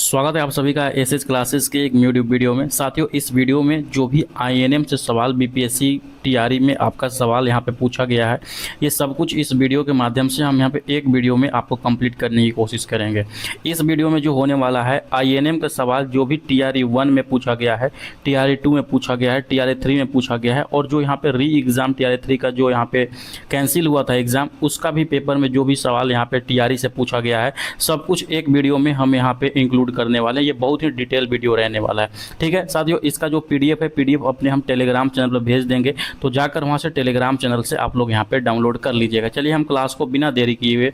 स्वागत है आप सभी का एसएस क्लासेस के एक वीडियो में। साथियों, इस वीडियो में जो भी आईएनएम से सवाल बीपीएससी टीआरई में आपका सवाल यहाँ पे पूछा गया है, ये सब कुछ इस वीडियो के माध्यम से हम यहाँ पे एक वीडियो में आपको कंप्लीट करने की कोशिश करेंगे। इस वीडियो में जो होने वाला है, आईएनएम का सवाल जो भी टीआरई 1 में पूछा गया है, टीआरई 2 में पूछा गया है, टीआरई 3 में पूछा गया है, और जो यहाँ पे री एग्ज़ाम टीआरई 3 का जो यहाँ पे कैंसिल हुआ था एग्ज़ाम, उसका भी पेपर में जो भी सवाल यहाँ पे टीआरई से पूछा गया है, सब कुछ एक वीडियो में हम यहाँ पे इंक्लूड करने वाले हैं। ये बहुत ही डिटेल वीडियो रहने वाला है। ठीक है साथियों, इसका जो पीडीएफ है, पीडीएफ अपने हम टेलीग्राम चैनल पर भेज देंगे, तो जाकर वहाँ से टेलीग्राम चैनल से आप लोग यहाँ पे डाउनलोड कर लीजिएगा। चलिए हम क्लास को बिना देरी किए हुए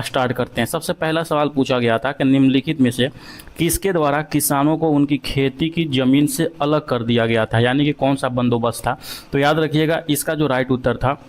स्टार्ट करते हैं। सबसे पहला सवाल पूछा गया था कि निम्नलिखित में से किसके द्वारा किसानों को उनकी खेती की ज़मीन से अलग कर दिया गया था, यानी कि कौन सा बंदोबस्त था। तो याद रखिएगा, इसका जो राइट उत्तर था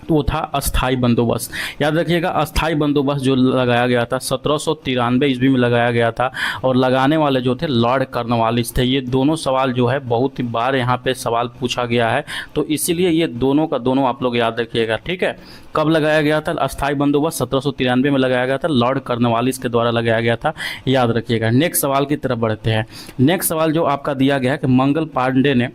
वो था अस्थाई बंदोबस्त। याद रखिएगा, अस्थाई बंदोबस्त जो लगाया गया था 1793 ईस्वी में लगाया गया था, और लगाने वाले जो थे लॉर्ड कॉर्नवालिस थे। ये दोनों सवाल जो है बहुत ही बार यहाँ पे सवाल पूछा गया है, तो इसीलिए ये दोनों का दोनों आप लोग याद रखिएगा। ठीक है, कब लगाया गया था अस्थाई बंदोबस्त? 1793 में लगाया गया था, लॉर्ड कॉर्नवालिस के द्वारा लगाया गया था, याद रखिएगा। नेक्स्ट सवाल की तरफ बढ़ते हैं। नेक्स्ट सवाल जो आपका दिया गया है कि मंगल पांडे ने,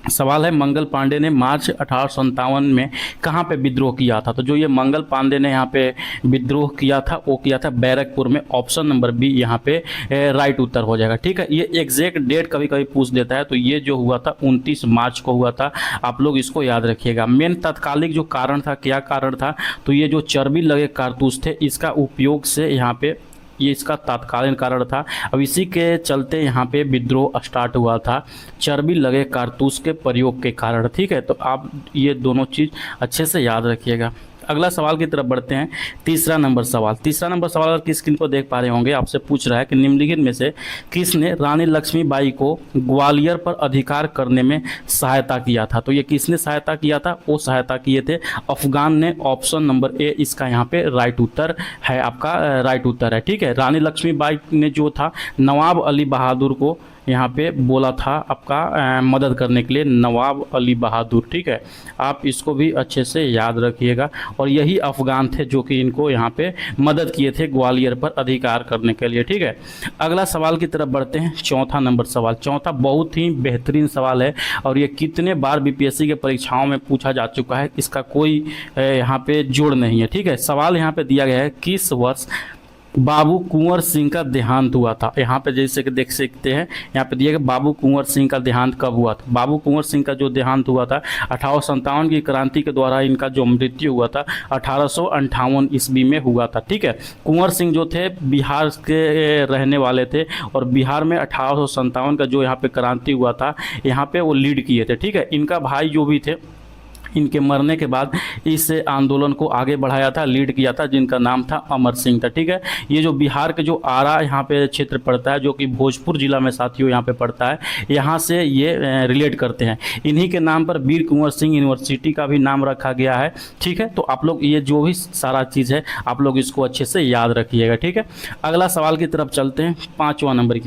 सवाल है मंगल पांडे ने मार्च 1857 में कहाँ पे विद्रोह किया था। तो जो ये मंगल पांडे ने यहाँ पे विद्रोह किया था, वो किया था बैरकपुर में। ऑप्शन नंबर बी यहाँ पे राइट उत्तर हो जाएगा। ठीक है, ये एग्जैक्ट डेट कभी कभी पूछ देता है, तो ये जो हुआ था 29 मार्च को हुआ था। आप लोग इसको याद रखिएगा। मेन तात्कालिक जो कारण था, क्या कारण था, तो ये जो चर्बी लगे कारतूस थे, इसका उपयोग से यहाँ पे ये इसका तात्कालीन कारण था। अब इसी के चलते यहाँ पे विद्रोह स्टार्ट हुआ था, चर्बी लगे कारतूस के प्रयोग के कारण। ठीक है, तो आप ये दोनों चीज़ अच्छे से याद रखिएगा। अगला सवाल की तरफ बढ़ते हैं। तीसरा नंबर सवाल अगर किस स्क्रीन पर देख पा रहे होंगे, आपसे पूछ रहा है कि निम्नलिखित में से किसने रानी लक्ष्मीबाई को ग्वालियर पर अधिकार करने में सहायता किया था। तो ये किसने सहायता किया था? वो सहायता किए थे अफगान ने। ऑप्शन नंबर ए इसका यहाँ पे राइट उत्तर है, आपका राइट उत्तर है। ठीक है, रानी लक्ष्मीबाई ने जो था नवाब अली बहादुर को यहाँ पे बोला था आपका मदद करने के लिए, नवाब अली बहादुर। ठीक है, आप इसको भी अच्छे से याद रखिएगा। और यही अफगान थे जो कि इनको यहाँ पे मदद किए थे ग्वालियर पर अधिकार करने के लिए। ठीक है, अगला सवाल की तरफ बढ़ते हैं। चौथा नंबर सवाल, चौथा बहुत ही बेहतरीन सवाल है, और ये कितने बार बीपीएससी के परीक्षाओं में पूछा जा चुका है, इसका कोई यहाँ पे जोड़ नहीं है। ठीक है, सवाल यहाँ पे दिया गया है, किस वर्ष बाबू कुंवर सिंह का देहांत हुआ था। यहाँ पे जैसे कि देख सकते हैं, यहाँ पे दिया गया बाबू कुंवर सिंह का देहांत कब हुआ था। बाबू कुंवर सिंह का जो देहांत हुआ था 1857 की क्रांति के द्वारा इनका जो मृत्यु हुआ था 1858 ईस्वी में हुआ था। ठीक है, कुंवर सिंह जो थे बिहार के रहने वाले थे, और बिहार में 1857 का जो यहाँ पे क्रांति हुआ था, यहाँ पे वो लीड किए थे। ठीक है, इनका भाई जो भी थे, इनके मरने के बाद इस आंदोलन को आगे बढ़ाया था, लीड किया था, जिनका नाम था अमर सिंह था। ठीक है, ये जो बिहार के जो आरा यहाँ पे क्षेत्र पड़ता है, जो कि भोजपुर जिला में साथियों यहाँ पे पड़ता है, यहाँ से ये रिलेट करते हैं। इन्हीं के नाम पर वीर कुंवर सिंह यूनिवर्सिटी का भी नाम रखा गया है। ठीक है, तो आप लोग ये जो भी सारा चीज़ है, आप लोग इसको अच्छे से याद रखिएगा। ठीक है, अगला सवाल की तरफ चलते हैं। पाँचवा नंबर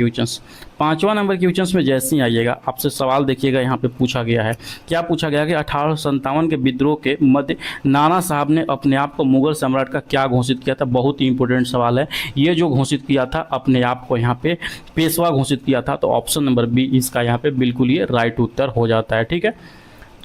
क्वेश्चंस में जैसे ही आइएगा, आपसे सवाल देखिएगा, यहाँ पे पूछा गया है, क्या पूछा गया कि 1857 के विद्रोह के मध्य नाना साहब ने अपने आप को मुगल सम्राट का क्या घोषित किया था। बहुत ही इंपॉर्टेंट सवाल है। ये जो घोषित किया था, अपने आप को यहाँ पे पेशवा घोषित किया था। तो ऑप्शन नंबर बी इसका यहाँ पे बिल्कुल ये राइट उत्तर हो जाता है। ठीक है,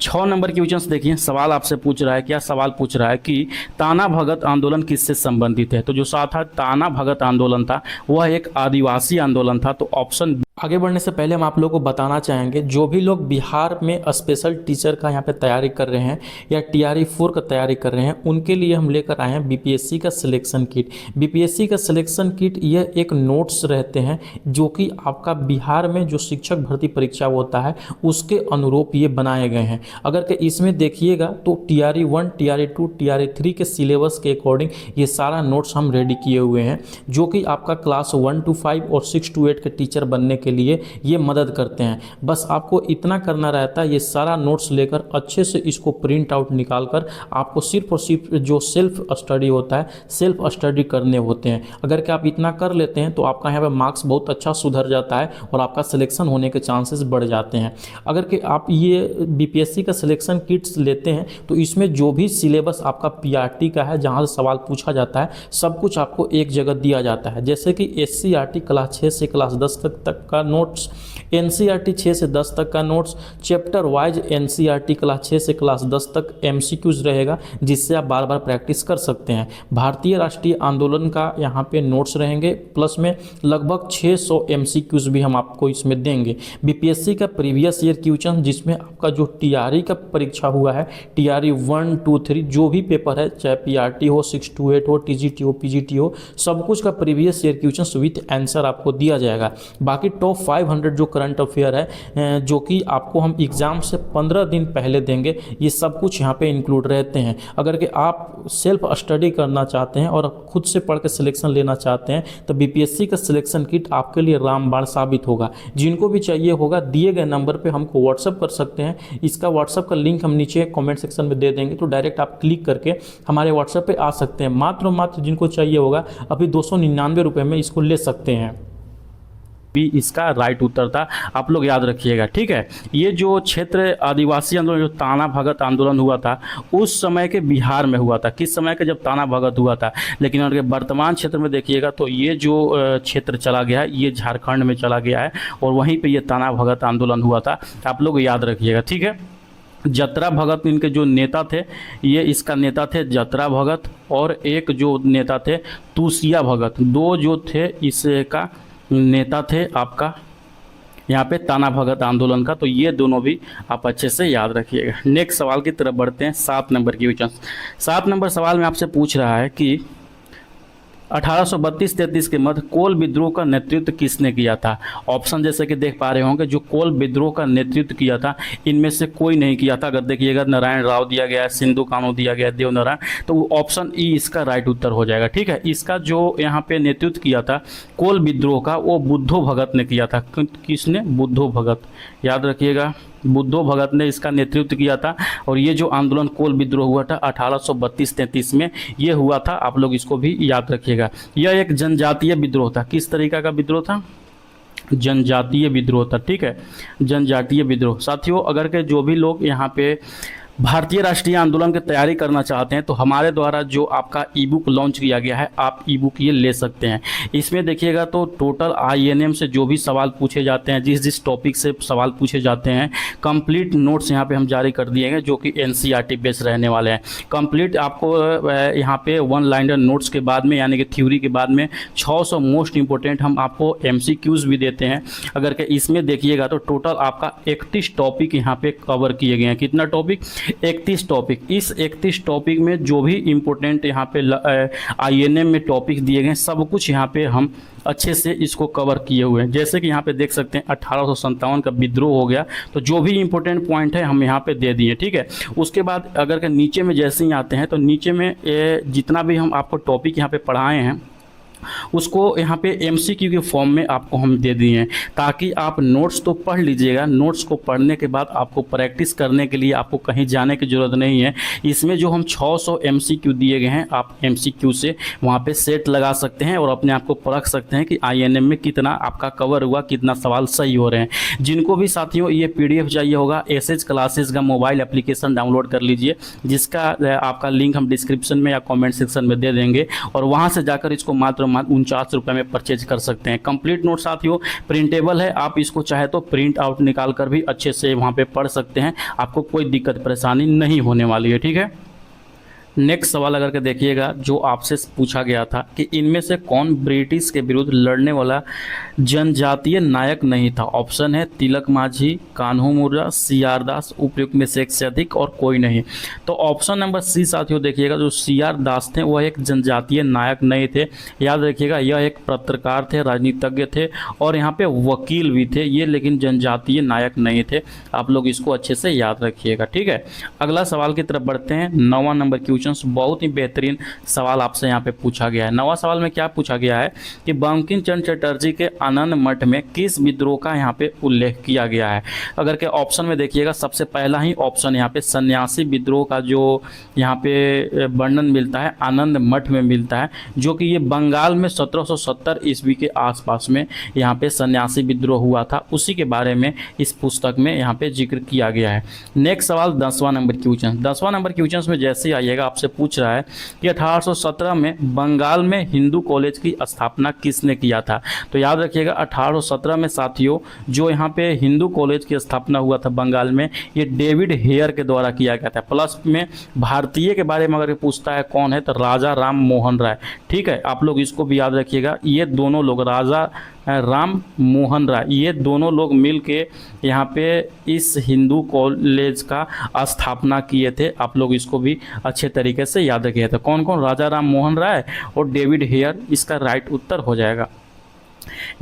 6 नंबर क्वेश्चन देखिए। सवाल आपसे पूछ रहा है, क्या सवाल पूछ रहा है कि ताना भगत आंदोलन किससे संबंधित है। तो जो साथ ताना भगत आंदोलन था, वह एक आदिवासी आंदोलन था। तो ऑप्शन। आगे बढ़ने से पहले हम आप लोगों को बताना चाहेंगे, जो भी लोग बिहार में स्पेशल टीचर का यहाँ पे तैयारी कर रहे हैं या टीआरई 4 का तैयारी कर रहे हैं, उनके लिए हम लेकर आए हैं बीपीएससी का सिलेक्शन किट। बीपीएससी का सिलेक्शन किट, यह एक नोट्स रहते हैं जो कि आपका बिहार में जो शिक्षक भर्ती परीक्षा होता है उसके अनुरूप ये बनाए गए हैं। अगर कि इसमें देखिएगा तो टीआरई 1, टीआरई 2, टीआरई 3 के सिलेबस के अकॉर्डिंग ये सारा नोट्स हम रेडी किए हुए हैं, जो कि आपका क्लास 1 to 5 और 6 to 8 के टीचर बनने के लिए ये मदद करते हैं। बस आपको इतना करना रहता है, ये सारा नोट्स लेकर अच्छे से इसको प्रिंट आउट निकाल कर आपको सिर्फ और सिर्फ जो सेल्फ स्टडी होता है, सेल्फ स्टडी करने होते हैं। अगर कि आप इतना कर लेते हैं तो आपका यहाँ पे मार्क्स बहुत अच्छा सुधर जाता है और आपका सिलेक्शन होने के चांसेस बढ़ जाते हैं। अगर कि आप ये बीपीएससी का सिलेक्शन किट्स लेते हैं तो इसमें जो भी सिलेबस आपका पीआरटी का है, जहाँ से सवाल पूछा जाता है, सब कुछ आपको एक जगह दिया जाता है। जैसे कि एससीईआरटी क्लास 6 से क्लास 10 तक का नोट्स, एनसीईआरटी 6 से 10 तक का notes, chapter wise NCERT class 6 से क्लास 10 तक एमसीक्यूज रहेगा, जिससे आप बार बार प्रैक्टिस कर सकते हैं। भारतीय राष्ट्रीय आंदोलन का यहाँ पे नोट्स रहेंगे, प्लस में लगभग 600 एमसीक्यूज भी हम आपको इसमें देंगे। बीपीएससी का प्रीवियस ईयर क्वेश्चन, जिसमें आपका जो टीआरई का परीक्षा हुआ है, टीआरई 1, 2, 3 जो भी पेपर है, चाहे पीआरटी हो, 628 हो, टीजीटी हो, पीजीटी हो, सब कुछ का previous year question with answer आपको दिया जाएगा। बाकी टॉप 500 जो करंट अफेयर है, जो कि आपको हम एग्जाम से 15 दिन पहले देंगे, ये सब कुछ यहाँ पे इंक्लूड रहते हैं। अगर कि आप सेल्फ स्टडी करना चाहते हैं और खुद से पढ़ के सिलेक्शन लेना चाहते हैं तो बीपीएससी का सिलेक्शन किट आपके लिए रामबाण साबित होगा। जिनको भी चाहिए होगा दिए गए नंबर पे हमको व्हाट्सअप कर सकते हैं। इसका व्हाट्सअप का लिंक हम नीचे कमेंट सेक्शन में दे देंगे, तो डायरेक्ट आप क्लिक करके हमारे व्हाट्सएप पे आ सकते हैं। मात्र जिनको चाहिए होगा अभी 299 रुपये में इसको ले सकते हैं। भी इसका राइट उत्तर था, आप लोग याद रखिएगा, ठीक है। ये जो क्षेत्र आदिवासी आंदोलन, जो ताना भगत आंदोलन हुआ था, उस समय के बिहार में हुआ था। किस समय के, जब ताना भगत हुआ था। लेकिन उनके वर्तमान क्षेत्र में देखिएगा तो ये जो क्षेत्र चला गया है, ये झारखंड में चला गया है और वहीं पे ये ताना भगत आंदोलन हुआ था। आप लोग याद रखिएगा, ठीक है। जतरा भगत इनके जो नेता थे, ये इसका नेता थे जतरा भगत, और एक जो नेता थे तुसिया भगत। दो जो थे इसका नेता थे आपका यहाँ पे ताना भगत आंदोलन का। तो ये दोनों भी आप अच्छे से याद रखिएगा। नेक्स्ट सवाल की तरफ बढ़ते हैं। 7 नंबर की क्वेश्चन। 7 नंबर सवाल में आपसे पूछ रहा है कि 1832-33 के मध्य कोल विद्रोह का नेतृत्व किसने किया था। ऑप्शन जैसे कि देख पा रहे होंगे, जो कोल विद्रोह का नेतृत्व किया था इनमें से कोई नहीं किया था। अगर देखिएगा नारायण राव दिया गया है, सिंधु कान्हू दिया गया है, देवनारायण, तो ऑप्शन ई इसका राइट उत्तर हो जाएगा, ठीक है। इसका जो यहाँ पे नेतृत्व किया था कोल विद्रोह का, वो बुद्धो भगत ने किया था। किसने? बुद्धो भगत, याद रखिएगा, बुद्धो भगत ने इसका नेतृत्व किया था। और ये जो आंदोलन कोल विद्रोह हुआ था 1832-33 में, ये हुआ था। आप लोग इसको भी याद रखिएगा। यह एक जनजातीय विद्रोह था। किस तरीका का विद्रोह था? जनजातीय विद्रोह था, ठीक है, जनजातीय विद्रोह। साथियों, अगर के जो भी लोग यहाँ पे भारतीय राष्ट्रीय आंदोलन की तैयारी करना चाहते हैं तो हमारे द्वारा जो आपका ई बुक लॉन्च किया गया है, आप ई बुक ये ले सकते हैं। इसमें देखिएगा तो टोटल आईएनएम से जो भी सवाल पूछे जाते हैं, जिस टॉपिक से सवाल पूछे जाते हैं, कंप्लीट नोट्स यहाँ पे हम जारी कर दिए हैं, जो कि एनसीईआरटी बेस्ड रहने वाले हैं। कंप्लीट आपको यहाँ पे 1 लाइनर नोट्स के बाद में, यानी कि थ्योरी के बाद में 600 मोस्ट इंपॉर्टेंट हम आपको एमसीक्यूज भी देते हैं। अगर के इसमें देखिएगा तो टोटल आपका 31 टॉपिक यहाँ पे कवर किए गए हैं। कितना टॉपिक? 31 टॉपिक। इस 31 टॉपिक में जो भी इम्पोर्टेंट यहाँ पे आईएनएम में टॉपिक दिए गए, सब कुछ यहाँ पे हम अच्छे से इसको कवर किए हुए हैं। जैसे कि यहाँ पे देख सकते हैं 1857 का विद्रोह हो गया, तो जो भी इम्पोर्टेंट पॉइंट है हम यहाँ पे दे दिए, ठीक है। उसके बाद अगर के नीचे में जैसे ही आते हैं तो नीचे में जितना भी हम आपको टॉपिक यहाँ पे पढ़ाए हैं उसको यहाँ पे एमसीक्यू के फॉर्म में आपको हम दे दिए हैं, ताकि आप नोट्स तो पढ़ लीजिएगा। नोट्स को पढ़ने के बाद आपको प्रैक्टिस करने के लिए आपको कहीं जाने की ज़रूरत नहीं है। इसमें जो हम 600 एमसीक्यू दिए गए हैं, आप एमसीक्यू से वहाँ पे सेट लगा सकते हैं और अपने आप को परख सकते हैं कि आईएनएम में कितना आपका कवर हुआ, कितना सवाल सही हो रहे हैं। जिनको भी साथियों ये पीडीएफ चाहिए होगा, एसएच क्लासेस का मोबाइल एप्लीकेशन डाउनलोड कर लीजिए, जिसका आपका लिंक हम डिस्क्रिप्शन में या कॉमेंट सेक्शन में दे देंगे, और वहाँ से जाकर इसको मात्र 49 रुपये में परचेज कर सकते हैं। कंप्लीट नोट साथियों प्रिंटेबल है, आप इसको चाहे तो प्रिंट आउट निकाल कर भी अच्छे से वहाँ पे पढ़ सकते हैं। आपको कोई दिक्कत परेशानी नहीं होने वाली है, ठीक है। नेक्स्ट सवाल अगर के देखिएगा, जो आपसे पूछा गया था कि इनमें से कौन ब्रिटिश के विरुद्ध लड़ने वाला जनजातीय नायक नहीं था। ऑप्शन है तिलक माझी, कान्हू मुर्रा, सीआर दास, उपयुक्त में से एक से अधिक और कोई नहीं। तो ऑप्शन नंबर सी साथियों देखिएगा, जो सीआर दास थे वह एक जनजातीय नायक नहीं थे। याद रखिएगा, यह एक पत्रकार थे, राजनीतिज्ञ थे और यहाँ पे वकील भी थे ये, लेकिन जनजातीय नायक नहीं थे। आप लोग इसको अच्छे से याद रखिएगा, ठीक है। अगला सवाल की तरफ बढ़ते हैं। 9वां नंबर क्वेश्चन क्वेश्चंस, बहुत ही बेहतरीन सवाल आपसे यहाँ पे पूछा गया है। 9वां सवाल में क्या पूछा गया है कि बंकिम चंद्र चटर्जी के आनंद मठ में किस विद्रोह का यहाँ पे उल्लेख किया गया है। अगर के ऑप्शन में देखिएगा, सबसे पहला ही ऑप्शन यहाँ पे सन्यासी विद्रोह का जो यहाँ पे वर्णन मिलता है आनंद मठ में मिलता है, जो कि ये बंगाल में 1770 ईस्वी के आसपास में यहाँ पे सन्यासी विद्रोह हुआ था, उसी के बारे में इस पुस्तक में यहाँ पे जिक्र किया गया है। नेक्स्ट सवाल 10वां नंबर क्वेश्चन। 10वां नंबर क्वेश्चन में जैसे ही आइएगा आपसे पूछ रहा है कि 1817 में बंगाल में हिंदू कॉलेज की स्थापना किसने किया था। तो याद रखिएगा 1817 में साथियों जो यहाँ पे हिंदू कॉलेज की स्थापना हुआ था बंगाल में, ये डेविड हेयर के द्वारा किया गया था। प्लस में भारतीय के बारे में अगर पूछता है कौन है, तो राजा राम मोहन राय। ठीक है, आप लोग इसको भी याद रखिएगा, ये दोनों लोग राजा राम मोहन राय, ये दोनों लोग मिल के यहाँ पे इस हिंदू कॉलेज का स्थापना किए थे। आप लोग इसको भी अच्छे तरीके से याद रखिए। तो कौन कौन, राजा राम मोहन राय और डेविड हेयर, इसका राइट उत्तर हो जाएगा।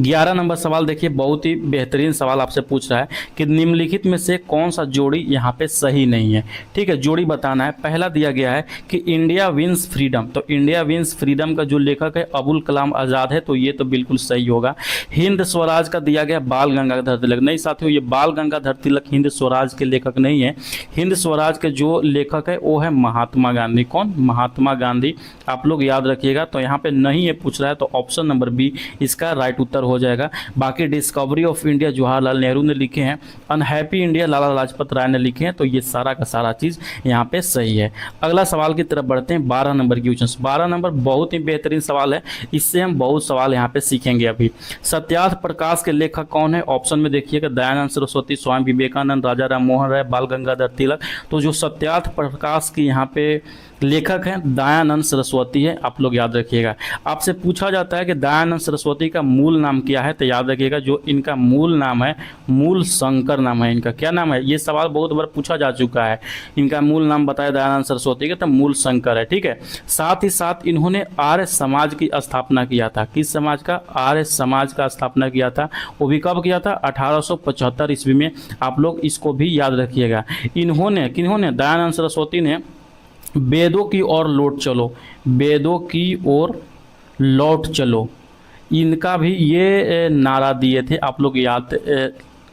11 नंबर सवाल देखिए, बहुत ही बेहतरीन सवाल आपसे पूछ रहा है कि निम्नलिखित में से कौन सा जोड़ी यहाँ पे सही नहीं है। ठीक है, जोड़ी बताना है। पहला दिया गया है कि इंडिया विंस फ्रीडम, तो इंडिया विंस फ्रीडम का जो लेखक है अबुल कलाम आज़ाद है, तो ये तो बिल्कुल सही होगा। हिंद स्वराज का दिया गया बाल गंगाधर तिलक, नहीं साथियों, ये बाल गंगाधर तिलक हिंद स्वराज के लेखक नहीं है। हिंद स्वराज के जो लेखक है वो है महात्मा गांधी। कौन, महात्मा गांधी, आप लोग याद रखिएगा। तो यहाँ पे नहीं है पूछ रहा है, तो ऑप्शन नंबर बी इसका राइट उत्तर हो जाएगा। बाकी discovery of India Jawaharlal Nehru ने लिखे हैं, अनहैप्पी इंडिया लाला लाजपत राय ने लिखे हैं, तो ये सारा का सारा चीज़ यहाँ पे सही है। अगला सवाल की तरफ बढ़ते हैं, 12 नंबर क्वेश्चन। 12 नंबर बहुत ही बेहतरीन सवाल है, इससे हम बहुत सवाल यहाँ पे सीखेंगे अभी। सत्यार्थ प्रकाश के लेखक कौन है। ऑप्शन में देखिएगा दयानंद सरस्वती, स्वामी विवेकानंद, राजा राम मोहन राय, बाल गंगाधर तिलक। तो जो सत्यार्थ प्रकाश की यहाँ पे लेखक हैं दयानंद सरस्वती है, आप लोग याद रखिएगा। आपसे पूछा जाता है कि दयानंद सरस्वती का मूल नाम क्या है, तो याद रखिएगा जो इनका मूल नाम है, मूल शंकर नाम है इनका। क्या नाम है, ये सवाल बहुत बार पूछा जा चुका है। इनका मूल नाम बताया दयानंद सरस्वती का, तो मूल शंकर है। ठीक है, साथ ही साथ इन्होंने आर्य समाज की स्थापना किया था। किस समाज का, आर्य समाज का स्थापना किया था। वो भी कब किया था, 1875 ईस्वी में। आप लोग इसको भी याद रखिएगा। इन्होंने, किन्होंने, दयानंद सरस्वती ने वेदों की ओर लौट चलो, वेदों की ओर लौट चलो, इनका भी ये नारा दिए थे। आप लोग याद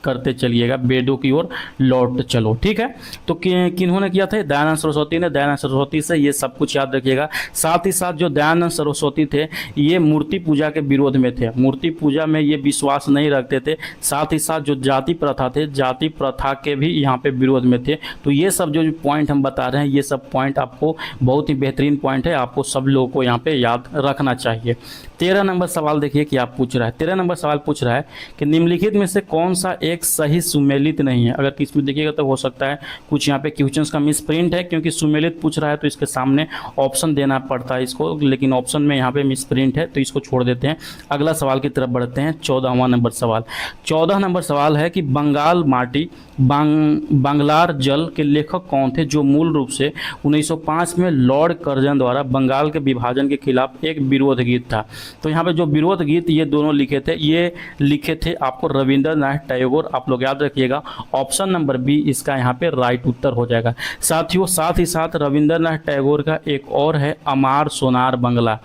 करते चलिएगा, वेदों की ओर लौट चलो। ठीक है, तो किन्होंने किया था, दयानंद सरस्वती ने। दयानंद सरस्वती से ये सब कुछ याद रखिएगा। साथ ही साथ जो दयानंद सरस्वती थे ये मूर्ति पूजा के विरोध में थे, मूर्ति पूजा में ये विश्वास नहीं रखते थे। साथ ही साथ जो जाति प्रथा थे, जाति प्रथा के भी यहाँ पे विरोध में थे। तो ये सब जो पॉइंट हम बता रहे हैं, ये सब पॉइंट आपको बहुत ही बेहतरीन पॉइंट है, आपको सब लोगों को यहाँ पे याद रखना चाहिए। 13 नंबर सवाल देखिए कि आप पूछ रहा है, 13 नंबर सवाल पूछ रहा है कि निम्नलिखित में से कौन सा एक सही सुमेलित नहीं है। अगर किस में देखिएगा तो हो सकता है कुछ यहाँ पे क्वेश्चंस का मिस प्रिंट है, क्योंकि सुमेलित पूछ रहा है तो इसके सामने ऑप्शन देना पड़ता है इसको, लेकिन ऑप्शन में यहाँ पे मिस प्रिंट है तो इसको छोड़ देते हैं। अगला सवाल की तरफ बढ़ते हैं, 14वां नंबर सवाल। 14 नंबर सवाल है कि बंगाल माटी बांग्लार जल के लेखक कौन थे, जो मूल रूप से 1905 में लॉर्ड कर्जन द्वारा बंगाल के विभाजन के खिलाफ एक विरोध गीत था। तो यहाँ पे जो विरोध गीत ये दोनों लिखे थे, ये लिखे थे आपको रविंद्रनाथ टैगोर। आप लोग याद रखिएगा, ऑप्शन नंबर बी इसका यहाँ पे राइट उत्तर हो जाएगा। साथियों साथ ही साथ रविंद्रनाथ टैगोर का एक और है अमार सोनार बंगला,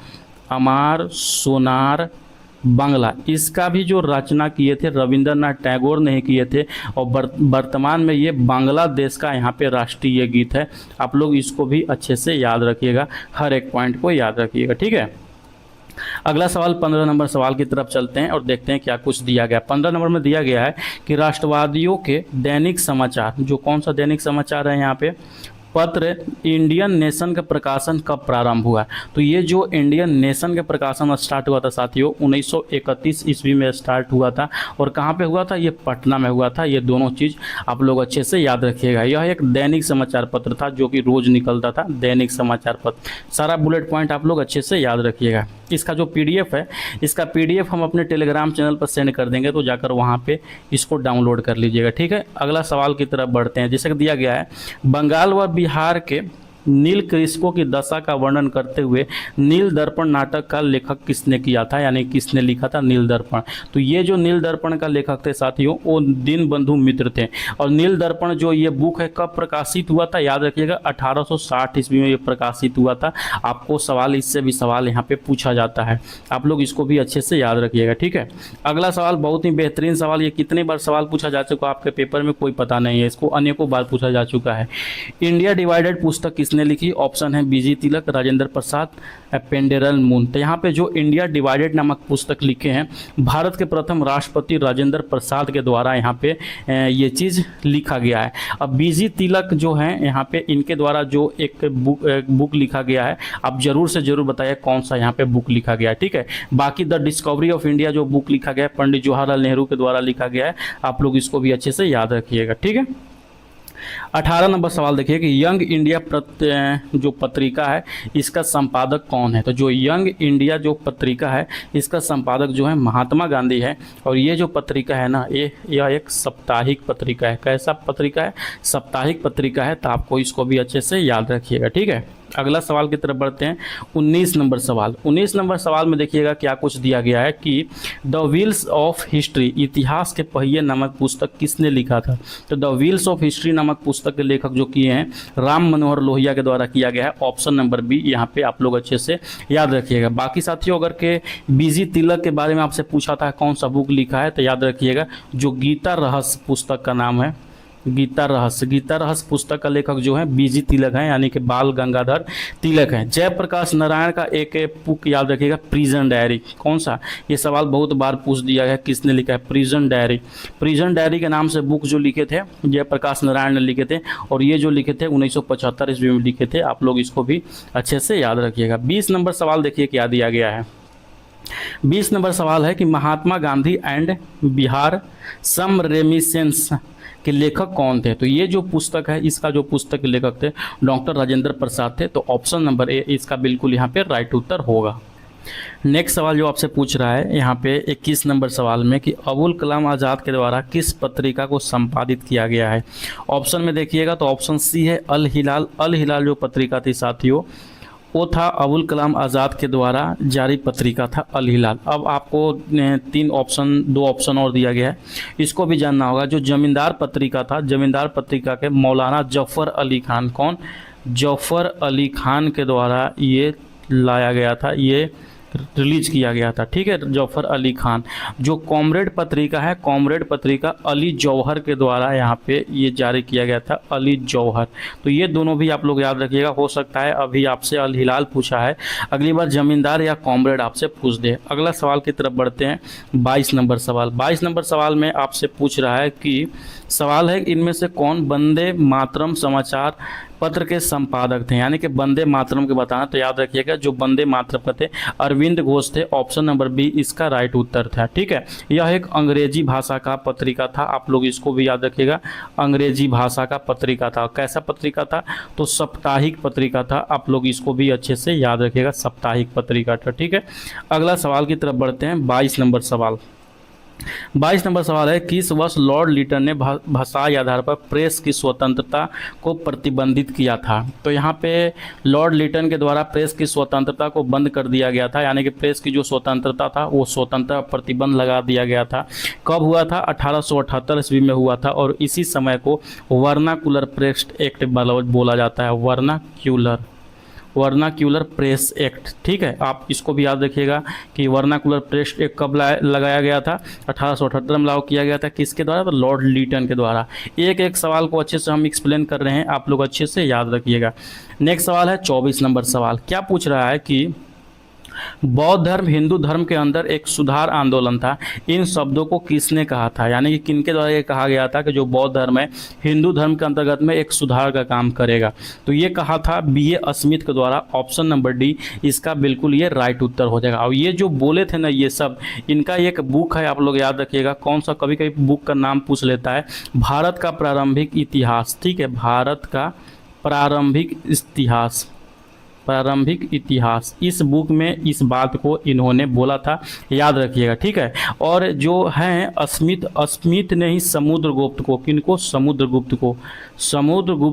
अमार सोनार बांग्ला, इसका भी जो रचना किए थे रविंद्रनाथ टैगोर ने किए थे, और वर्तमान में ये बांग्लादेश का यहाँ पे राष्ट्रीय गीत है। आप लोग इसको भी अच्छे से याद रखिएगा, हर एक पॉइंट को याद रखिएगा। ठीक है, अगला सवाल 15 नंबर सवाल की तरफ चलते हैं और देखते हैं क्या कुछ दिया गया। 15 नंबर में दिया गया है कि राष्ट्रवादियों के दैनिक समाचार, जो कौन सा दैनिक समाचार है यहाँ पे, पत्र इंडियन नेशन का प्रकाशन कब प्रारंभ हुआ। तो ये जो इंडियन नेशन का प्रकाशन स्टार्ट हुआ था साथियों 1931 ईस्वी में स्टार्ट हुआ था, और कहाँ पे हुआ था, ये पटना में हुआ था। ये दोनों चीज़ आप लोग अच्छे से याद रखिएगा। यह एक दैनिक समाचार पत्र था जो कि रोज़ निकलता था, दैनिक समाचार पत्र। सारा बुलेट पॉइंट आप लोग अच्छे से याद रखिएगा। इसका जो PDF है, इसका PDF हम अपने टेलीग्राम चैनल पर सेंड कर देंगे, तो जाकर वहाँ पे इसको डाउनलोड कर लीजिएगा। ठीक है, अगला सवाल की तरफ बढ़ते हैं। जैसे कि दिया गया है, बंगाल व बिहार के नील कृषकों की दशा का वर्णन करते हुए नील दर्पण नाटक का लेखक किसने किया था, यानी किसने लिखा था नील दर्पण। तो ये जो नील दर्पण का लेखक थे साथियों वो दीनबंधु मित्र थे। और नील दर्पण जो ये बुक है कब प्रकाशित हुआ था, याद रखिएगा 1860 ईस्वी में ये प्रकाशित हुआ था। आपको सवाल इससे भी सवाल यहाँ पे पूछा जाता है, आप लोग इसको भी अच्छे से याद रखिएगा, ठीक है। अगला सवाल बहुत ही बेहतरीन सवाल, ये कितने बार सवाल पूछा जा चुका आपके पेपर में कोई पता नहीं है, इसको अनेकों बार पूछा जा चुका है। इंडिया डिवाइडेड पुस्तक किसने लिखी, ऑप्शन है बीजी तिलक, राजेंद्र प्रसाद, पेंडेरल मून। तो यहाँ पे जो इंडिया डिवाइडेड नामक पुस्तक लिखे हैं भारत के प्रथम राष्ट्रपति राजेंद्र प्रसाद के द्वारा यहाँ पे ये चीज़ लिखा गया है। अब बीजी तिलक जो है यहाँ पे इनके द्वारा जो एक बुक लिखा गया है, आप जरूर से जरूर बताइए कौन सा यहाँ पे बुक लिखा गया है, ठीक है। बाकी द डिस्कवरी ऑफ इंडिया जो बुक लिखा गया है पंडित जवाहरलाल नेहरू के द्वारा लिखा गया है, आप लोग इसको भी अच्छे से याद रखिएगा, ठीक है। 18 नंबर सवाल देखिए कि यंग इंडिया जो पत्रिका है इसका संपादक कौन है। तो जो यंग इंडिया जो पत्रिका है इसका संपादक जो है महात्मा गांधी है। और ये जो पत्रिका है ना यह एक साप्ताहिक पत्रिका है। कैसा पत्रिका है, साप्ताहिक पत्रिका है। तो आपको इसको भी अच्छे से याद रखिएगा, ठीक है। अगला सवाल की तरफ बढ़ते हैं। 19 नंबर सवाल। 19 नंबर सवाल में देखिएगा क्या कुछ दिया गया है कि द व्हील्स ऑफ हिस्ट्री, इतिहास के पहिए नामक पुस्तक किसने लिखा था। तो द व्हील्स ऑफ हिस्ट्री नामक पुस्तक के लेखक जो किए हैं राम मनोहर लोहिया के द्वारा किया गया है। ऑप्शन नंबर बी यहाँ पे आप लोग अच्छे से याद रखिएगा। बाकी साथियों अगर के बीजी तिलक के बारे में आपसे पूछा था कौन सा बुक लिखा है, तो याद रखिएगा जो गीता रहस्य पुस्तक का नाम है गीता रहस्य पुस्तक का लेखक जो है बीजी तिलक है, यानी कि बाल गंगाधर तिलक है। जयप्रकाश नारायण का एक बुक याद रखिएगा प्रिजन डायरी। कौन सा, ये सवाल बहुत बार पूछ दिया गया किसने लिखा है, प्रिजन डायरी। प्रिजन डायरी के नाम से बुक जो लिखे थे जयप्रकाश नारायण ने लिखे थे, और ये जो लिखे थे 1975 ईस्वी में लिखे थे। आप लोग इसको भी अच्छे से याद रखिएगा। 20 नंबर सवाल देखिए क्या दिया गया है। 20 नंबर सवाल है कि महात्मा गांधी एंड बिहार सम रेमिसेंस के लेखक कौन थे। तो ये जो पुस्तक है इसका जो पुस्तक के लेखक थे डॉक्टर राजेंद्र प्रसाद थे। तो ऑप्शन नंबर ए इसका बिल्कुल यहाँ पे राइट उत्तर होगा। नेक्स्ट सवाल जो आपसे पूछ रहा है यहाँ पे 21 नंबर सवाल में कि अबुल कलाम आज़ाद के द्वारा किस पत्रिका को संपादित किया गया है। ऑप्शन में देखिएगा तो ऑप्शन सी है अल हिलाल। अल हिलाल जो पत्रिका थी साथियों वो था अबुल कलाम आज़ाद के द्वारा जारी पत्रिका था अल हिलाल। अब आपको दो ऑप्शन और दिया गया है, इसको भी जानना होगा। जो जमींदार पत्रिका था, जमींदार पत्रिका के मौलाना जफ़र अली खान, कौन, जफ़र अली खान के द्वारा ये लाया गया था, ये रिलीज किया गया था, ठीक है, जफ़र अली खान। जो कॉमरेड पत्रिका है, कॉमरेड पत्रिका अली जौहर के द्वारा यहाँ पे ये जारी किया गया था, अली जौहर। तो ये दोनों भी आप लोग याद रखिएगा। हो सकता है अभी आपसे अल हिलाल पूछा है, अगली बार जमींदार या कॉमरेड आपसे पूछ दे। अगला सवाल की तरफ बढ़ते हैं। 22 नंबर सवाल। 22 नंबर सवाल में आपसे पूछ रहा है कि सवाल है इनमें से कौन वंदे मातरम समाचार पत्र के संपादक थे, यानी कि वंदे मातरम के बताना। तो याद रखिएगा जो वंदे मातरम का थे अरविंद घोष थे। ऑप्शन नंबर बी इसका राइट उत्तर था, ठीक है। यह एक अंग्रेजी भाषा का पत्रिका था, आप लोग इसको भी याद रखिएगा। अंग्रेजी भाषा का पत्रिका था। कैसा पत्रिका था, तो साप्ताहिक पत्रिका था। आप लोग इसको भी अच्छे से याद रखिएगा, साप्ताहिक पत्रिका था, ठीक है। अगला सवाल की तरफ बढ़ते हैं। 22 नंबर सवाल। 22 नंबर सवाल है किस वर्ष लॉर्ड लिटन ने भाषाई आधार पर प्रेस की स्वतंत्रता को प्रतिबंधित किया था। तो यहाँ पे लॉर्ड लिटन के द्वारा प्रेस की स्वतंत्रता को बंद कर दिया गया था, यानी कि प्रेस की जो स्वतंत्रता था वो स्वतंत्रता प्रतिबंध लगा दिया गया था। कब हुआ था, 1878 ईस्वी में हुआ था। और इसी समय को वर्नाकुलर प्रेस एक्ट बोला जाता है, वर्नाक्यूलर प्रेस एक्ट, ठीक है। आप इसको भी याद रखिएगा कि वर्नाकुलर प्रेस एक्ट कब लगाया गया था, 1878 में लागू किया गया था। किसके द्वारा, तो लॉर्ड लिटन के द्वारा। एक एक सवाल को अच्छे से हम एक्सप्लेन कर रहे हैं, आप लोग अच्छे से याद रखिएगा। नेक्स्ट सवाल है 24 नंबर सवाल। क्या पूछ रहा है कि बौद्ध धर्म हिंदू धर्म के अंदर एक सुधार आंदोलन था, इन शब्दों को किसने कहा था, यानी कि किनके द्वारा ये कहा गया था कि जो बौद्ध धर्म है हिंदू धर्म के अंतर्गत में एक सुधार का काम करेगा। तो ये कहा था B.A. स्मिथ के द्वारा। ऑप्शन नंबर डी इसका बिल्कुल ये राइट उत्तर हो जाएगा। और ये जो बोले थे ना ये सब, इनका एक बुक है, आप लोग याद रखिएगा कौन सा, कभी कभी बुक का नाम पूछ लेता है, भारत का प्रारंभिक इतिहास, ठीक है, भारत का प्रारंभिक इतिहास। प्रारंभिक इतिहास, इस बुक में इस बात को इन्होंने बोला था, याद रखिएगा, ठीक है। और जो है स्मिथ ने ही समुद्रगुप्त को, किनको, समुद्रगुप्त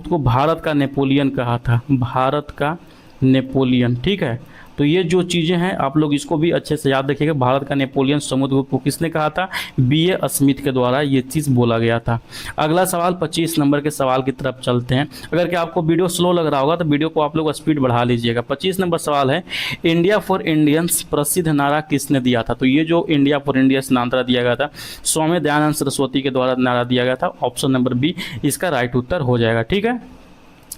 को भारत का नेपोलियन कहा था, भारत का नेपोलियन, ठीक है। तो ये जो चीज़ें हैं आप लोग इसको भी अच्छे से याद रखिएगा। भारत का नेपोलियन समुद्रगुप्त को किसने कहा था, B.A. स्मिथ के द्वारा ये चीज़ बोला गया था। अगला सवाल 25 नंबर के सवाल की तरफ चलते हैं। अगर कि आपको वीडियो स्लो लग रहा होगा तो वीडियो को आप लोग स्पीड बढ़ा लीजिएगा। 25 नंबर सवाल है, इंडिया फॉर इंडियंस प्रसिद्ध नारा किसने दिया था। तो ये जो इंडिया फॉर इंडियंस नारा दिया गया था, स्वामी दयानंद सरस्वती के द्वारा नारा दिया गया था। ऑप्शन नंबर बी इसका राइट उत्तर हो जाएगा, ठीक है।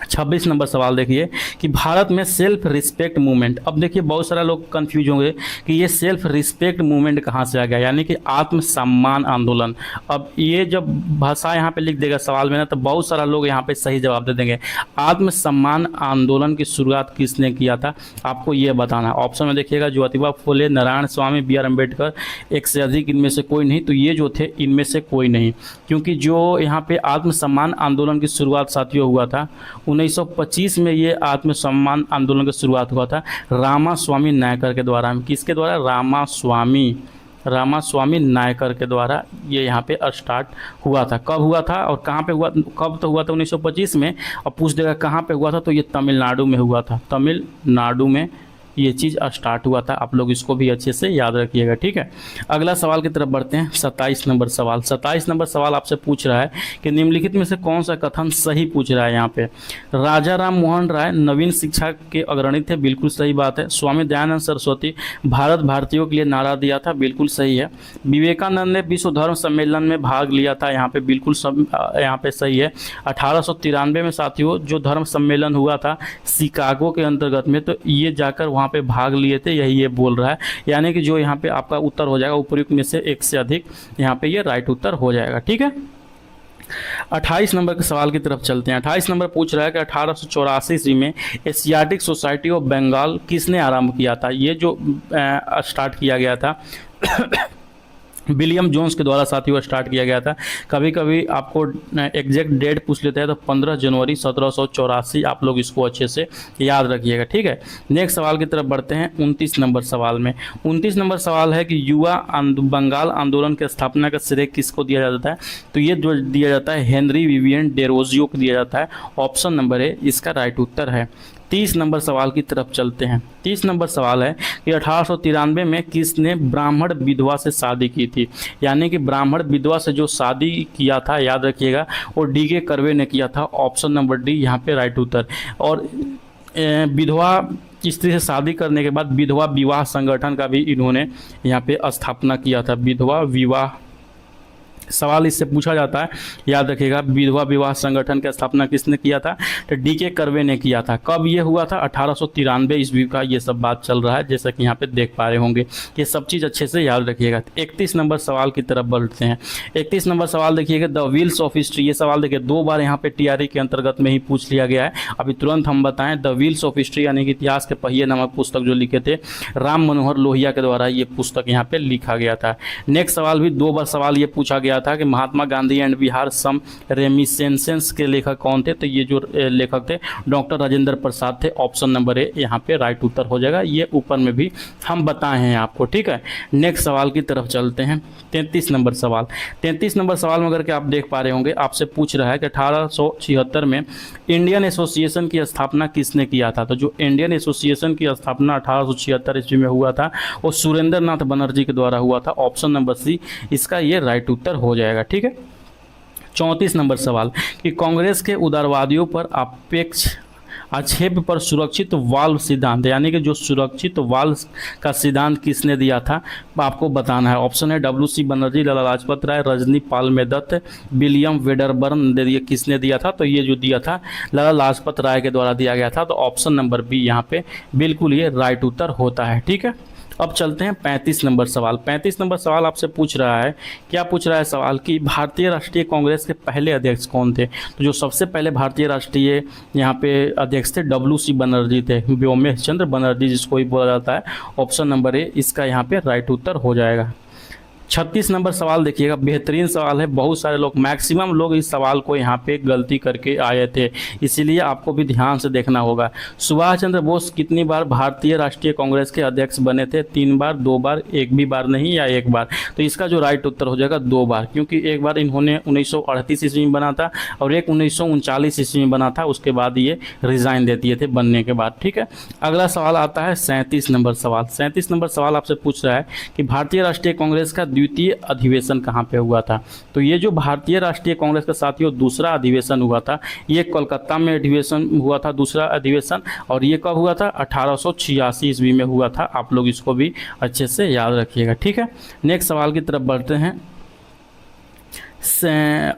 26 नंबर सवाल देखिए कि भारत में सेल्फ रिस्पेक्ट मूवमेंट, अब देखिए बहुत सारा लोग कंफ्यूज होंगे कि ये सेल्फ रिस्पेक्ट मूवमेंट कहाँ से आ गया, यानी कि आत्मसम्मान आंदोलन। अब ये जब भाषा यहाँ पे लिख देगा सवाल में ना, तो बहुत सारा लोग यहाँ पे सही जवाब दे देंगे। आत्मसम्मान आंदोलन की शुरुआत किसने किया था, आपको ये बताना है। ऑप्शन में देखिएगा ज्योतिबा फुले, नारायण स्वामी, B.R. अम्बेडकर, एक से अधिक, इनमें से कोई नहीं। तो ये जो थे इनमें से कोई नहीं, क्योंकि जो यहाँ पे आत्मसम्मान आंदोलन की शुरुआत साथियों हुआ था 1925 में, ये आत्मसम्मान आंदोलन की शुरुआत हुआ था रामास्वामी नायकर के द्वारा। किसके द्वारा, रामास्वामी नायकर के द्वारा ये यहाँ पे स्टार्ट हुआ था। कब हुआ था और कहाँ पे हुआ, कब तो हुआ था 1925 में, और पूछ देगा कहाँ पे हुआ था, तो ये तमिलनाडु में हुआ था, तमिलनाडु में ये चीज़ स्टार्ट हुआ था। आप लोग इसको भी अच्छे से याद रखिएगा, ठीक है। अगला सवाल की तरफ बढ़ते हैं। 27 नंबर सवाल, 27 नंबर सवाल आपसे पूछ रहा है कि निम्नलिखित में से कौन सा कथन सही पूछ रहा है यहाँ पे। राजा राम मोहन राय नवीन शिक्षा के अग्रणी थे, बिल्कुल सही बात है। स्वामी दयानंद सरस्वती भारत भारतीयों के लिए नारा दिया था, बिल्कुल सही है। विवेकानंद ने विश्व धर्म सम्मेलन में भाग लिया था, यहाँ पे बिल्कुल सब यहाँ पे सही है। 1893 में साथियों जो धर्म सम्मेलन हुआ था शिकागो के अंतर्गत में, तो ये जाकर वहाँ पे भाग लिए थे, यही ये बोल रहा है। यानी कि जो यहाँ पे आपका उत्तर हो जाएगा उपयुक्त में से एक से अधिक, यहाँ पे ये राइट उत्तर हो जाएगा, ठीक है। 28 नंबर के सवाल की तरफ चलते हैं। 28 नंबर पूछ रहा है कि 1884 ईस्वी में एशियाटिक सोसाइटी ऑफ बंगाल किसने आरंभ किया था। ये जो स्टार्ट किया गया था विलियम जोन्स के द्वारा साथियों स्टार्ट किया गया था। कभी कभी आपको एग्जैक्ट डेट पूछ लेते हैं, तो 15 जनवरी 1784 आप लोग इसको अच्छे से याद रखिएगा, ठीक है। नेक्स्ट सवाल की तरफ बढ़ते हैं 29 नंबर सवाल में। 29 नंबर सवाल है कि युवा बंगाल आंदोलन की स्थापना का श्रेय किसको दिया जाता है। तो ये जो दिया जाता है हेनरी विवियन डेरोजियो को दिया जाता है। ऑप्शन नंबर ए इसका राइट उत्तर है। 30 नंबर सवाल की तरफ चलते हैं। 30 नंबर सवाल है कि 1893 में किसने ब्राह्मण विधवा से शादी की थी। यानी कि ब्राह्मण विधवा से जो शादी किया था, याद रखिएगा, वो D.K. कर्वे ने किया था। ऑप्शन नंबर डी यहाँ पे राइट उत्तर। और विधवा स्त्री से शादी करने के बाद विधवा विवाह संगठन का भी इन्होंने यहाँ पे स्थापना किया था। विधवा विवाह सवाल इससे पूछा जाता है, याद रखिएगा। विधवा विवाह संगठन की स्थापना किसने किया था, तो D.K. कर्वे ने किया था। कब ये हुआ था, 1893 ईस्वी का ये सब बात चल रहा है, जैसा कि यहाँ पे देख पा रहे होंगे। ये सब चीज़ अच्छे से याद रखिएगा। 31 नंबर सवाल की तरफ बढ़ते हैं। 31 नंबर सवाल देखिएगा, द व्हील्स ऑफ हिस्ट्री। ये सवाल देखिए 2 बार यहाँ पे TRE के अंतर्गत में ही पूछ लिया गया है। अभी तुरंत हम बताएं, द व्हील्स ऑफ हिस्ट्री यानी कि इतिहास के पहिए नामक पुस्तक जो लिखे थे राम मनोहर लोहिया के द्वारा, ये पुस्तक यहाँ पे लिखा गया था। नेक्स्ट सवाल भी 2 बार सवाल ये पूछा गया था कि महात्मा गांधी एंड बिहार सम रेमिसेंसेस के लेखक कौन थे। तो ये जो लेखक थे डॉक्टर राजेंद्र प्रसाद थे। ऑप्शन नंबर ए यहाँ पे राइट उत्तर हो जाएगा। ये ऊपर में भी हम बताए हैं आपको, ठीक है। नेक्स्ट सवाल की तरफ चलते हैं। 33 नंबर सवाल। 33 नंबर सवाल में अगर के आप देख पा रहे होंगे, आपसे पूछ रहा है कि 1876 में इंडियन एसोसिएशन की स्थापना किसने किया था। तो जो इंडियन एसोसिएशन की स्थापना 1876 ईस्वी में हुआ था, वो सुरेंद्र नाथ बनर्जी के द्वारा हुआ था। ऑप्शन नंबर सी इसका ये राइट उत्तर हो जाएगा, ठीक है। 34 नंबर सवाल कि कांग्रेस के उदारवादियों पर अपेक्ष आक्षेप पर सुरक्षित वाल्व सिद्धांत, यानी कि जो सुरक्षित वाल्व का सिद्धांत किसने दिया था, आपको बताना है। ऑप्शन है W.C. बनर्जी, लाला लाजपत राय, रजनी पाल मेदत्त, विलियम वेडरबर्न दे किसने दिया था। तो ये जो दिया था लाला लाजपत राय के द्वारा दिया गया था। तो ऑप्शन नंबर बी यहाँ पे बिल्कुल ये राइट उत्तर होता है, ठीक है। अब चलते हैं 35 नंबर सवाल। 35 नंबर सवाल आपसे पूछ रहा है, क्या पूछ रहा है सवाल कि भारतीय राष्ट्रीय कांग्रेस के पहले अध्यक्ष कौन थे। तो जो सबसे पहले भारतीय राष्ट्रीय यहाँ पे अध्यक्ष थे W.C. बनर्जी थे, व्योमेश चंद्र बनर्जी जिसको ही बोला जाता है। ऑप्शन नंबर ए इसका यहाँ पे राइट उत्तर हो जाएगा। 36 नंबर सवाल देखिएगा, बेहतरीन सवाल है। बहुत सारे लोग, मैक्सिमम लोग इस सवाल को यहाँ पे गलती करके आए थे, इसीलिए आपको भी ध्यान से देखना होगा। सुभाष चंद्र बोस कितनी बार भारतीय राष्ट्रीय कांग्रेस के अध्यक्ष बने थे? 3 बार, 2 बार, एक भी बार नहीं, या 1 बार? तो इसका जो राइट उत्तर हो जाएगा 2 बार, क्योंकि एक बार इन्होंने 1938 ईस्वी में बना था और एक 1939 ईस्वी में बना था, उसके बाद ये रिजाइन दे दिए थे बनने के बाद। ठीक है, अगला सवाल आता है 37 नंबर सवाल। 37 नंबर सवाल आपसे पूछ रहा है कि भारतीय राष्ट्रीय कांग्रेस का द्वितीय अधिवेशन कहाँ पे हुआ था? तो ये जो भारतीय राष्ट्रीय कांग्रेस का साथियों दूसरा अधिवेशन हुआ था, ये कोलकाता में अधिवेशन हुआ था, दूसरा अधिवेशन। और ये कब हुआ था? 1886 ईस्वी में हुआ था। आप लोग इसको भी अच्छे से याद रखिएगा। ठीक है, नेक्स्ट सवाल की तरफ बढ़ते हैं।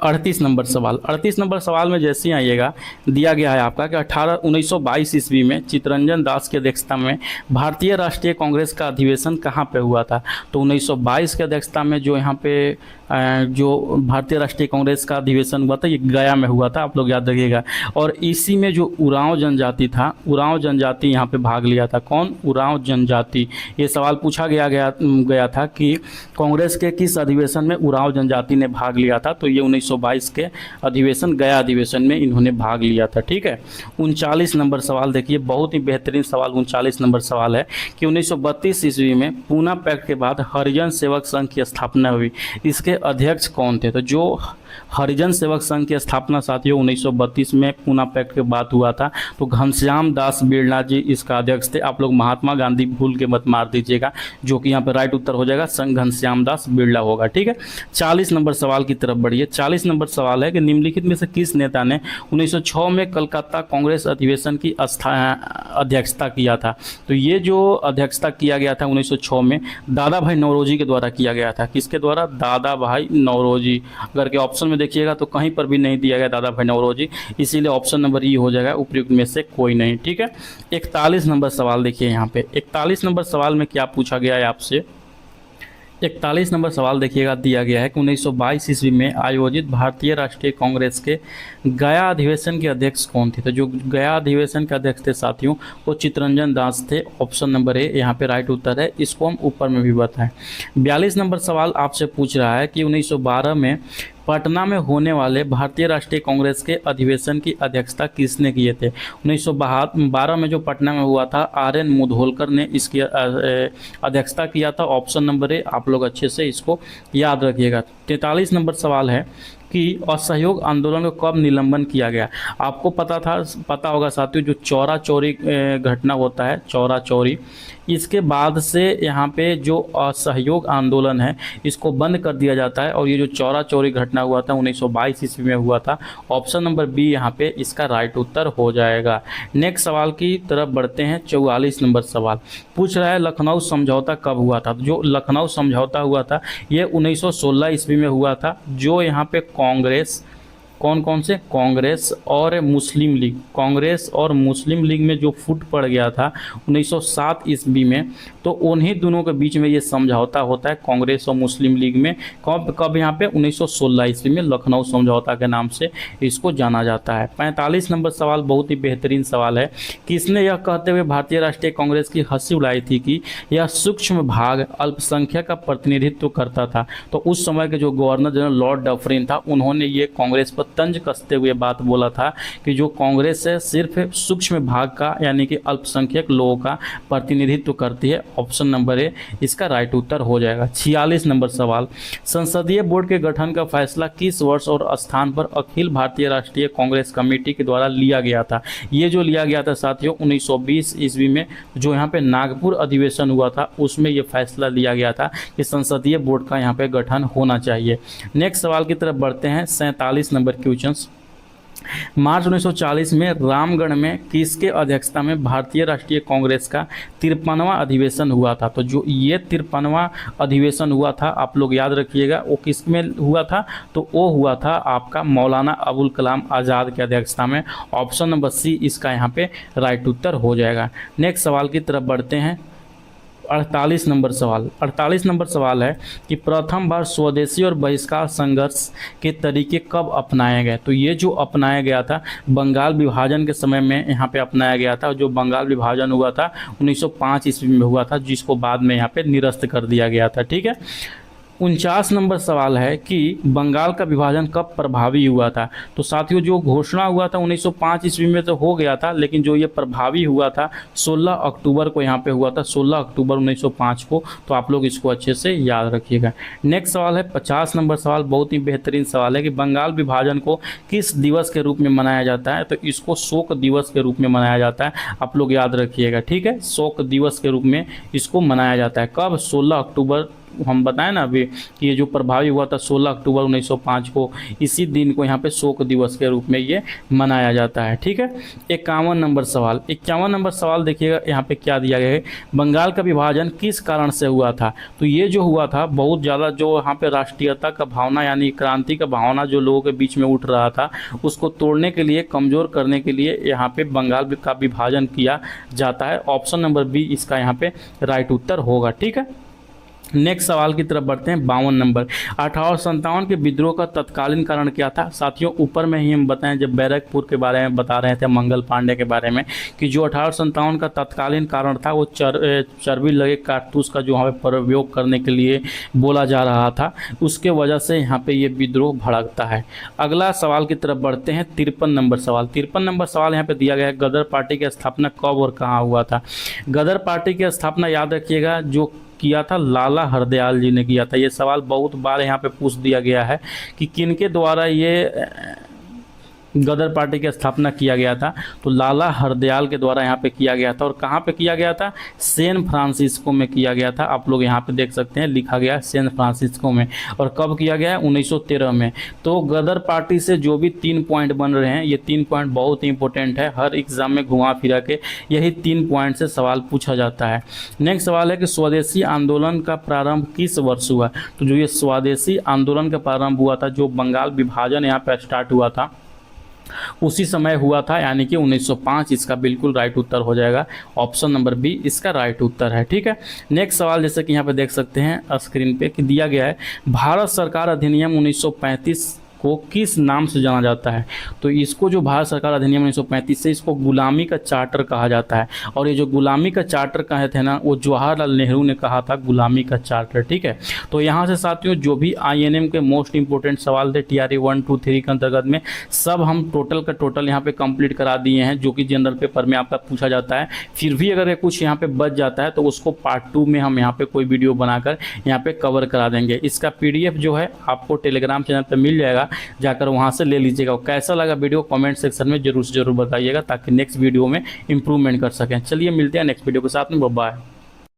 38 नंबर सवाल। 38 नंबर सवाल में जैसे ही आइएगा, दिया गया है आपका कि 1922 ईस्वी में चित्तरंजन दास की अध्यक्षता में भारतीय राष्ट्रीय कांग्रेस का अधिवेशन कहाँ पे हुआ था? तो 1922 की अध्यक्षता में जो यहाँ पे जो भारतीय राष्ट्रीय कांग्रेस का अधिवेशन हुआ था, ये गया में हुआ था, आप लोग याद रखिएगा। और इसी में जो उरांव जनजाति था, उरांव जनजाति यहाँ पे भाग लिया था। कौन? उरांव जनजाति। ये सवाल पूछा गया था कि कांग्रेस के किस अधिवेशन में उरांव जनजाति ने भाग लिया था? तो ये 1922 के अधिवेशन, गया अधिवेशन में इन्होंने भाग लिया था। ठीक है, 39 नंबर सवाल देखिए, बहुत ही बेहतरीन सवाल। 39 नंबर सवाल है कि 1932 ईस्वी में पूना पैक्ट के बाद हरिजन सेवक संघ की स्थापना हुई, इसके अध्यक्ष कौन थे? तो जो हरिजन सेवक संघ की स्थापना साथियों 1932 में पूना पैक्ट के बाद हुआ था, तो घनश्याम दास बिरला जी इसका अध्यक्ष थे। आप लोग महात्मा गांधी भूल के मत मार दीजिएगा, जो कि यहाँ पे राइट उत्तर हो जाएगा घनश्याम दास बिरला होगा। ठीक है, 40 नंबर सवाल की तरफ बढ़िए। 40 नंबर सवाल है कि निम्नलिखित में से किस नेता ने 1906 में कलकत्ता कांग्रेस अधिवेशन की अध्यक्षता किया था? तो ये जो अध्यक्षता किया गया था 1906 में दादा भाई नौरोजी के द्वारा किया गया था। किसके द्वारा? दादा भाई नौरोजी। अगर के ऑप्शन में देखिएगा तो कहीं पर भी नहीं दिया गया दादा भाई नौरोजी, इसीलिए ऑप्शन नंबर ई हो जाएगा, उपयुक्त में से कोई नहीं। ठीक है, 41 नंबर सवाल देखिए यहाँ पे। 41 नंबर सवाल में क्या पूछा गया है आपसे? 41 नंबर सवाल देखिएगा, दिया गया है कि 1922 ईस्वी में आयोजित भारतीय राष्ट्रीय कांग्रेस के गया अधिवेशन के अध्यक्ष कौन थे? तो जो गया अधिवेशन के अध्यक्ष थे साथियों, वो चित्तरंजन दास थे। ऑप्शन नंबर ए यहाँ पे राइट उत्तर है, इसको हम ऊपर में भी बताएं। 42 नंबर सवाल आपसे पूछ रहा है कि 1912 में पटना में होने वाले भारतीय राष्ट्रीय कांग्रेस के अधिवेशन की अध्यक्षता किसने किए थे? 1912 में जो पटना में हुआ था, RN मुधोलकर ने इसकी अध्यक्षता किया था। ऑप्शन नंबर ए, आप लोग अच्छे से इसको याद रखिएगा। 43 नंबर सवाल है कि असहयोग आंदोलन को कब निलंबन किया गया? आपको पता होगा साथियों, जो चौरा चौरी घटना होता है, चौरा चौरी, इसके बाद से यहाँ पे जो असहयोग आंदोलन है इसको बंद कर दिया जाता है। और ये जो चौरा चौरी घटना हुआ था 1922 ईस्वी में हुआ था। ऑप्शन नंबर बी यहाँ पे इसका राइट उत्तर हो जाएगा। नेक्स्ट सवाल की तरफ बढ़ते हैं। 44 नंबर सवाल पूछ रहा है लखनऊ समझौता कब हुआ था? जो लखनऊ समझौता हुआ था ये 1916 ईस्वी में हुआ था। जो यहाँ पे कांग्रेस, कौन से? कांग्रेस और मुस्लिम लीग, कांग्रेस और मुस्लिम लीग में जो फुट पड़ गया था 1907 ईस्वी में, तो उन्हीं दोनों के बीच में ये समझौता होता है, कांग्रेस और मुस्लिम लीग में। कब यहाँ पे? 1916 ईस्वी में, लखनऊ समझौता के नाम से इसको जाना जाता है। 45 नंबर सवाल बहुत ही बेहतरीन सवाल है। किसने यह कहते हुए भारतीय राष्ट्रीय कांग्रेस की हंसी उड़ाई थी कि यह सूक्ष्म भाग अल्पसंख्यक का प्रतिनिधित्व करता था? तो उस समय के जो गवर्नर जनरल लॉर्ड डफरिन था, उन्होंने ये कांग्रेस पर तंज कसते हुए बात बोला था कि जो कांग्रेस है सिर्फ सूक्ष्म भाग का, यानी कि अल्पसंख्यक लोगों का प्रतिनिधित्व करती है। ऑप्शन नंबर ए इसका राइट उत्तर हो जाएगा। 46 नंबर सवाल, संसदीय बोर्ड के गठन का फैसला किस वर्ष और स्थान पर अखिल भारतीय राष्ट्रीय कांग्रेस कमेटी के द्वारा लिया गया था? ये जो लिया गया था साथियों 1920 ईस्वी में, जो यहाँ पे नागपुर अधिवेशन हुआ था, उसमें ये फैसला लिया गया था कि संसदीय बोर्ड का यहाँ पे गठन होना चाहिए। नेक्स्ट सवाल की तरफ बढ़ते हैं। 47 नंबर क्वेश्चंस, मार्च 1940 में रामगढ़ में किसके अध्यक्षता में भारतीय राष्ट्रीय कांग्रेस का 53वां अधिवेशन हुआ था? तो जो ये 53वां अधिवेशन हुआ था, आप लोग याद रखिएगा, वो किस में हुआ था? तो वो हुआ था आपका मौलाना अबुल कलाम आज़ाद की अध्यक्षता में। ऑप्शन नंबर सी इसका यहाँ पे राइट उत्तर हो जाएगा। नेक्स्ट सवाल की तरफ बढ़ते हैं। 48 नंबर सवाल। 48 नंबर सवाल है कि प्रथम बार स्वदेशी और बहिष्कार संघर्ष के तरीके कब अपनाए गए? तो ये जो अपनाया गया था बंगाल विभाजन के समय में यहाँ पे अपनाया गया था। जो बंगाल विभाजन हुआ था 1905 ईस्वी में हुआ था, जिसको बाद में यहाँ पे निरस्त कर दिया गया था। ठीक है, 49 नंबर सवाल है कि बंगाल का विभाजन कब प्रभावी हुआ था। तो साथियों जो घोषणा हुआ था 1905 ईस्वी में तो हो गया था, लेकिन जो ये प्रभावी हुआ था 16 अक्टूबर को यहाँ पे हुआ था, 16 अक्टूबर 1905 को। तो आप लोग इसको अच्छे से याद रखिएगा। नेक्स्ट सवाल है 50 नंबर सवाल, बहुत ही बेहतरीन सवाल है कि बंगाल विभाजन को किस दिवस के रूप में मनाया जाता है। तो इसको शोक दिवस के रूप में मनाया जाता है, आप लोग याद रखिएगा, ठीक है। शोक दिवस के रूप में इसको मनाया जाता है। कब? 16 अक्टूबर, हम बताएं ना अभी कि ये जो प्रभावी हुआ था 16 अक्टूबर 1905 को, इसी दिन को यहाँ पे शोक दिवस के रूप में ये मनाया जाता है, ठीक है। 51 नंबर सवाल, 51 नंबर सवाल देखिएगा यहाँ पे क्या दिया गया है, बंगाल का विभाजन किस कारण से हुआ था। तो ये जो हुआ था बहुत ज़्यादा जो यहाँ पे राष्ट्रीयता का भावना यानी क्रांति का भावना जो लोगों के बीच में उठ रहा था, उसको तोड़ने के लिए, कमज़ोर करने के लिए यहाँ पे बंगाल का विभाजन किया जाता है। ऑप्शन नंबर बी इसका यहाँ पे राइट उत्तर होगा, ठीक है। नेक्स्ट सवाल की तरफ बढ़ते हैं। 52 नंबर, 1857 के विद्रोह का तत्कालीन कारण क्या था। साथियों ऊपर में ही हम बताएं, जब बैरकपुर के बारे में बता रहे थे, मंगल पांडे के बारे में, कि जो 1857 का तत्कालीन कारण था वो चर्बी लगे कारतूस का जो वहाँ पे प्रयोग करने के लिए बोला जा रहा था, उसके वजह से यहाँ पे ये विद्रोह भड़कता है। अगला सवाल की तरफ बढ़ते हैं। 53 नंबर सवाल, 53 नंबर सवाल यहाँ पे दिया गया है, गदर पार्टी की स्थापना कब और कहाँ हुआ था। गदर पार्टी की स्थापना याद रखिएगा जो किया था लाला हरदयाल जी ने किया था। ये सवाल बहुत बार यहाँ पे पूछ दिया गया है कि किनके द्वारा ये गदर पार्टी की स्थापना किया गया था। तो लाला हरदयाल के द्वारा यहाँ पे किया गया था। और कहाँ पे किया गया था? सैन फ्रांसिस्को में किया गया था। आप लोग यहाँ पे देख सकते हैं लिखा गया सैन फ्रांसिस्को में। और कब किया गया है? 1913 में। तो गदर पार्टी से जो भी 3 पॉइंट बन रहे हैं, ये 3 पॉइंट बहुत ही इंपॉर्टेंट है, हर एग्जाम में घुमा फिरा के यही 3 पॉइंट से सवाल पूछा जाता है। नेक्स्ट सवाल है कि स्वदेशी आंदोलन का प्रारंभ किस वर्ष हुआ। तो जो ये स्वदेशी आंदोलन का प्रारंभ हुआ था, जो बंगाल विभाजन यहाँ पे स्टार्ट हुआ था, उसी समय हुआ था, यानी कि 1905। इसका बिल्कुल राइट उत्तर हो जाएगा। ऑप्शन नंबर बी इसका राइट उत्तर है, ठीक है। नेक्स्ट सवाल जैसे कि यहाँ पे देख सकते हैं स्क्रीन पे कि दिया गया है, भारत सरकार अधिनियम 1935 को किस नाम से जाना जाता है। तो इसको जो भारत सरकार अधिनियम 1935 से, इसको गुलामी का चार्टर कहा जाता है। और ये जो गुलामी का चार्टर कहे थे ना, वो जवाहरलाल नेहरू ने कहा था गुलामी का चार्टर, ठीक है। तो यहाँ से साथियों जो भी INM के मोस्ट इंपोर्टेंट सवाल थे TRE 1, 2, 3 के अंतर्गत में, सब हम टोटल का टोटल यहाँ पे कंप्लीट करा दिए हैं, जो कि जनरल पेपर में आपका पूछा जाता है। फिर भी अगर कुछ यहाँ पे बच जाता है तो उसको पार्ट 2 में हम यहाँ पे कोई वीडियो बनाकर यहाँ पे कवर करा देंगे। इसका PDF जो है आपको टेलीग्राम चैनल पर मिल जाएगा, जाकर वहां से ले लीजिएगा। कैसा लगा वीडियो कमेंट सेक्शन में जरूर से जरूर बताइएगा, ताकि नेक्स्ट वीडियो में इंप्रूवमेंट कर सकें। चलिए मिलते हैं नेक्स्ट वीडियो के साथ में, बाय बाय।